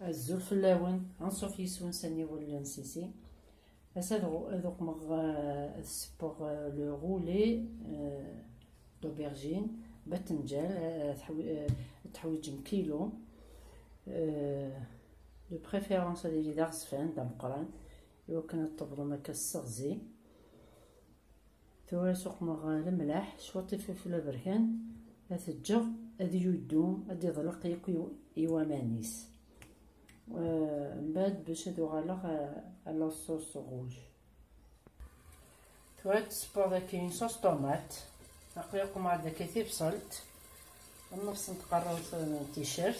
الزول فلاون غنصوف يسون ساني ولا نسيسي هذوك مغ السبوغ لو غولي دوبرجين باذنجان تحويج كيلو دو بريفيرونس اللي دا غصفان دا مقران يمكن تطبلو ماكا السغزي ثورا سوق مغ الملاح شوطي فلفل بركان هتجغ هادي يدوم هادي ضلق يكو يوامانيس من بعد باش هادو غالغ على الصوص روج ثورا تسبور داكي صوص طوماط نقيكم عاد كثير بصلت النص نتقرب تيشيرت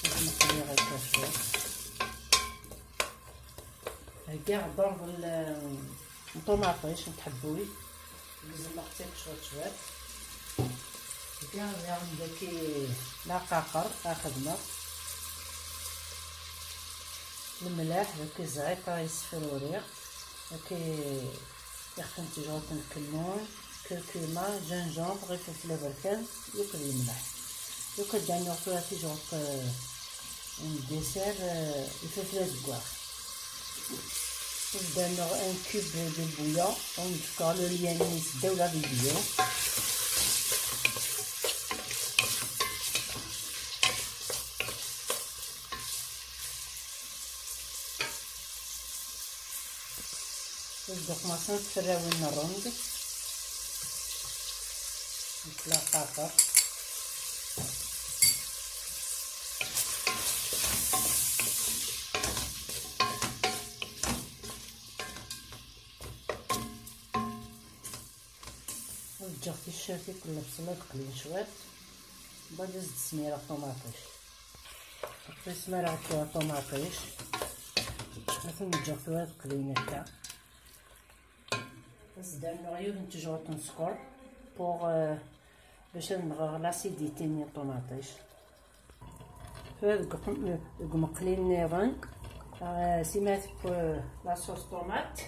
نقلي غير كاشوي كاع ضرب الطوماطيش نتحبوي لازم نقطيك شويه كاع عندك لا قاقر اخذنا الملاح داك الزعيق يصفروري داك يخدم تجربة الكمون كركمة جنجبر غير فلفل بركان ياكل الملح ياكل دانيو فيها تجربة ديسير الفلفل الزكواغ دانيو ان كوب دو بويا ونفكر لو ليانيس داولا فيديو دوك ماصن تفراوين الرند نطلع قاطر وجغتي الشافي كل بصله تقلين شويه بعد زدت سميره طوماطيش حطيت سميره فيها طوماطيش مثلا جغتوها تقلين هكا زدنا غير نتجربة نسكر بوغ باش نغير لاسيديتي نيال الطوماطيش هاد مقلين نيران سيمات لاصوص طوماط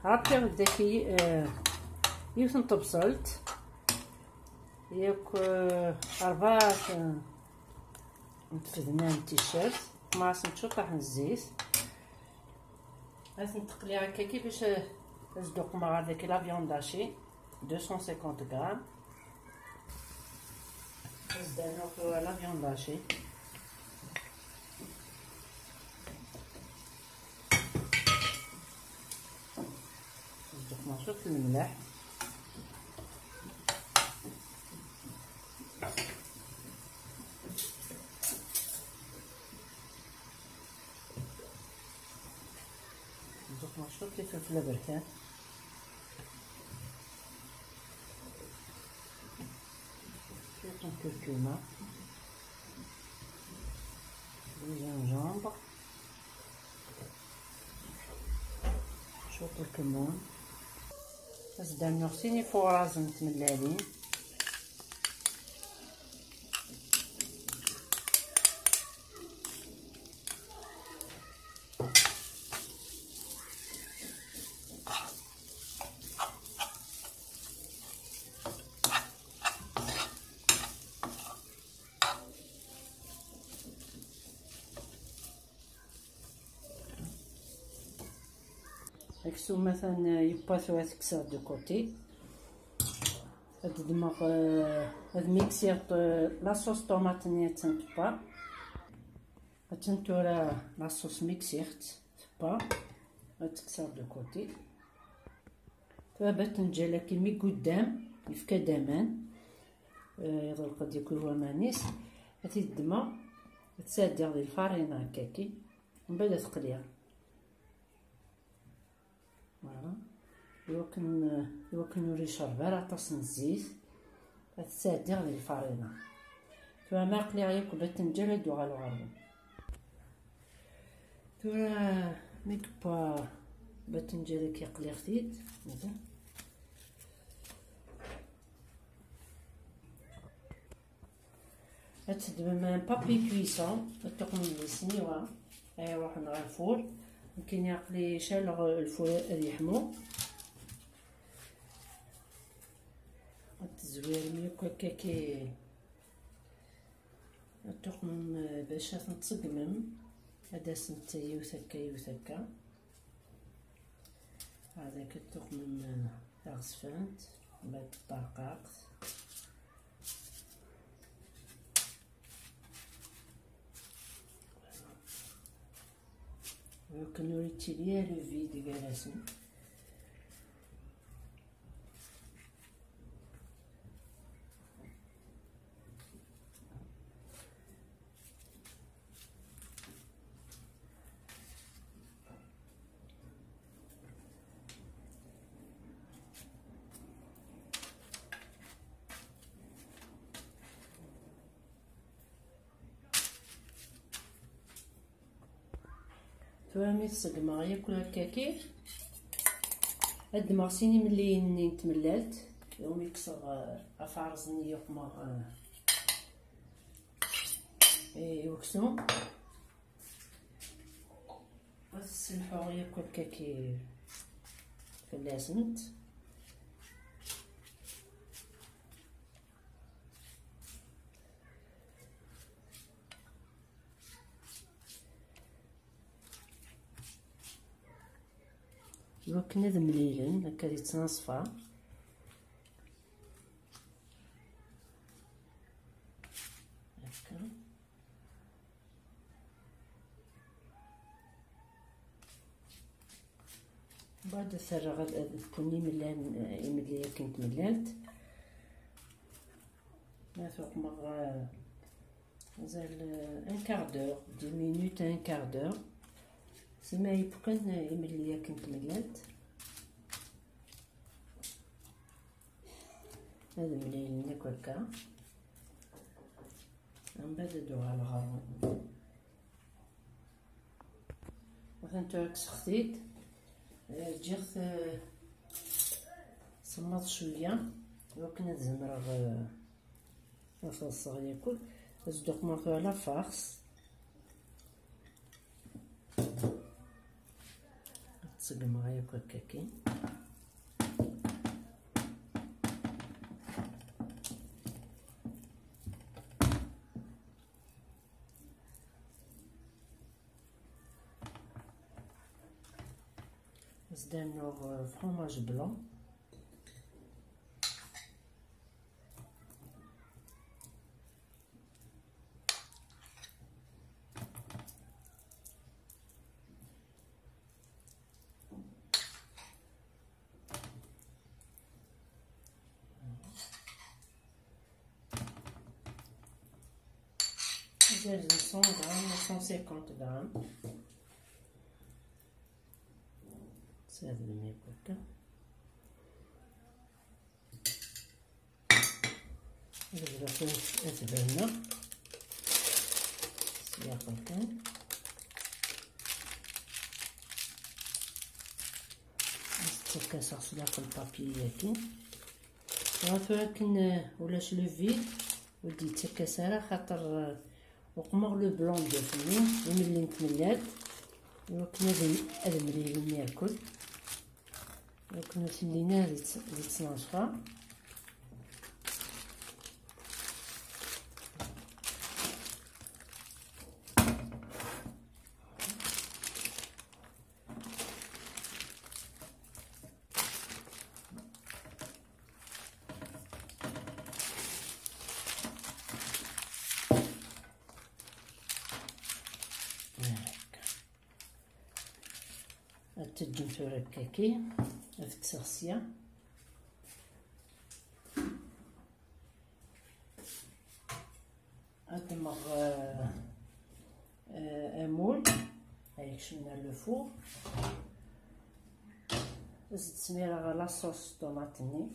عطير داكي يوثن طبسلت ياك 4 نتفدنا تيشيرت ماس نشطح الزيت هاز نتقلي هكا كيفاش نصدق مع داك لا فيوند داشي 250 غرام زدنا فيها لا فيوند داشي نصدق مع شويه الملح نصدق مع شويه الفلفل بركان كركمة الجنجبر شوط الكمون زدنا نغسيني فوراز متملالين هاكسو مثلا يباثو تكسر دو كوتي هاد دماغ هاد ميكسير لاصوص طوماط نيا تنطبا تنتورا لاصوص ميكسيرت طبا تكسر دو كوتي فبات نجالا كيمي قدام يفكا دامان يضلق ديك الومانيس هاتي الدما تسادي غدي الفارينة هكاكي من بعد تقليها فوالا يمكن نوري شربة طاس الزيت تسادي غدي الفارينة فما قلي غير باذنجان يدو غالو غارون تورا ميكبا باذنجان كيقلي خديت مزال هتدبم بابي كويسون تقوم بالسنيوه ايوا نغير الفور يمكن يقلي شالغ الفور يحمو التزوير ميوك هكاكي تقوم باش تنتصقمم هذا سنتا يوث هكا يوث هكا. هذاك التقمم غصفانت من بعد طرقاقت. وكنوريتي ليا لو فيد كالاسن. توامي تصقما ياكل هكاكي. هاد المغسيني ملي نتمللت يوم يكسر افارزني يقمر يوكسو غسلحو ياكل هكاكي فلاسنت. كنا ذ مليلن هكا يتنصفى. هكا بعد ثرغ كوني ملي كنت ملالت ما فوق مغ مازال ان كار دور 10 مينوت ان كار دور سما يمكن ملي كنت ملالت. هذا ملي ناكل هكا من بعد ندوي على الغرام. مثلا تاعك سختيت جيت صمت شويه وكنا زمرغ الصغير ياكل زدوق مرتو على فارس تسقم غاياكل هكاكي. زدانو فروماج بلون زاد 100 غرام 150 غرام هذا الماء هكا. نبداو أتبعنا سياق كان نستكاسر سياق البابي ياكي ولكن ولاش لو فيد ودي تكاسر خاطر وقمر لو بلون ديال فمي وملي نتملات ولكن هذا ملي ياكل كنا خليناه يتناشفى. تجمتو هكاكي في التغسيه. أدمغ أمول هايك شلنا لو فور زدت سميرة لاصوص طوماطني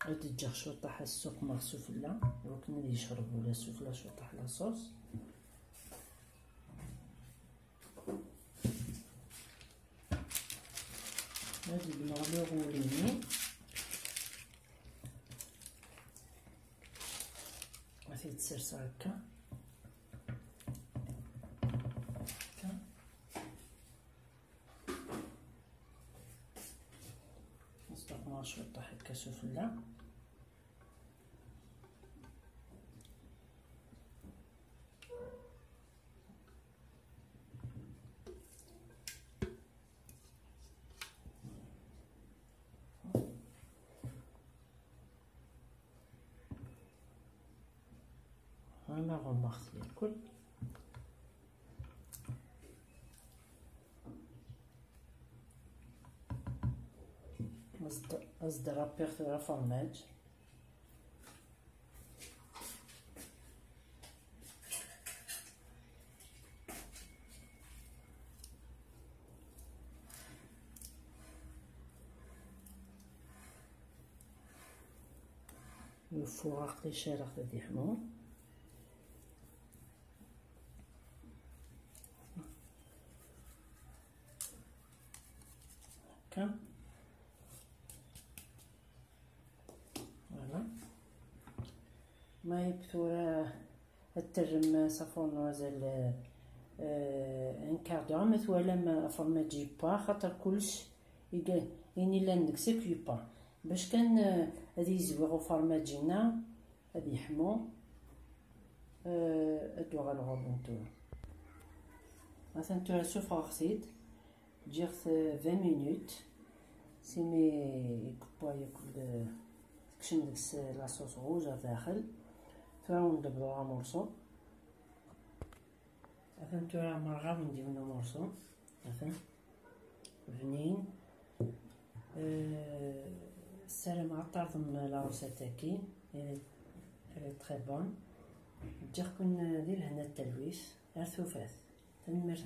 غادي تجي شوطح السوق مع السفلة ولكن اللي يشربوا لا سفلة شوطح لاصوص. هادي المغلوق وليني في تسرسر هكا نستعمل شوية هكا سفلى. هنا غنغسل الكل. أصدر أبيغ فرماج. الفوغ لي شارخ دي حمو هكا. فوالا ما يبثورا الترم صافون مازال ان كاردور مثوالا ما فما تجي با خاطر كلش يعني لا نكسكيو با باش كان هادي يزوغو فرماجينا هادي يحمو ادو غالغو بنتو مثلا تو سوف غسيت تجي 20 مينوت سيمي يكبا ياكل تكشن ديك لاصوص غوجه داخل ثم ندبروها مرصو مثلا تو مرغا نديرو مرصو مثلا بنين السلام عطر ضم لاروسه تاكي تري بون. نجي كون ندير هنا التلويث غير ثوفات تنمر.